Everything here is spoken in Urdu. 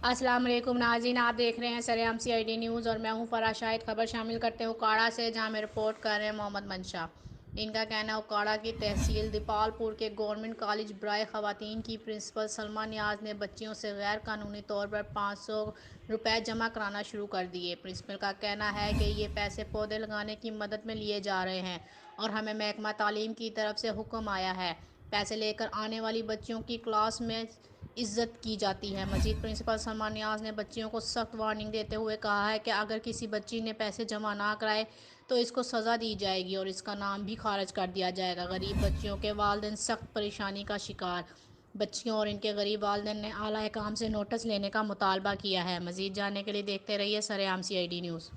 السلام علیکم ناظرین، آپ دیکھ رہے ہیں سرعام سی آئی ڈی نیوز اور میں ہوں فرا شاہد۔ خبر شامل کرتے ہیں اکاڑہ سے، جہاں میں رپورٹ کر رہے ہیں محمد منشا۔ ان کا کہنا ہے اکاڑہ کی تحصیل دیپال پور کے گورنمنٹ کالج برائے خواتین کی پرنسپل سلمیٰ نیاز نے بچیوں سے غیر قانونی طور پر 500 روپے جمع کرانا شروع کر دیے۔ پرنسپل کا کہنا ہے کہ یہ پیسے پودے لگانے کی مدد میں لیے جا رہے ہیں اور ہمیں محکمہ تعلیم کی طرف سے حکم آیا ہے، پیسے لے کر آنے والی بچیوں کی کلاس میں عزت کی جاتی ہے۔ مزید پرنسپل سلمیٰ نیاز نے بچیوں کو سخت وارننگ دیتے ہوئے کہا ہے کہ اگر کسی بچی نے پیسے جمع نہ کرائے تو اس کو سزا دی جائے گی اور اس کا نام بھی خارج کر دیا جائے گا۔ غریب بچیوں کے والدین سخت پریشانی کا شکار۔ بچیوں اور ان کے غریب والدین نے اعلیٰ حکام سے نوٹس لینے کا مطالبہ کیا ہے۔ مزید جاننے کے لیے دیکھتے رہیے سرعام سی آئی ڈی نیوز۔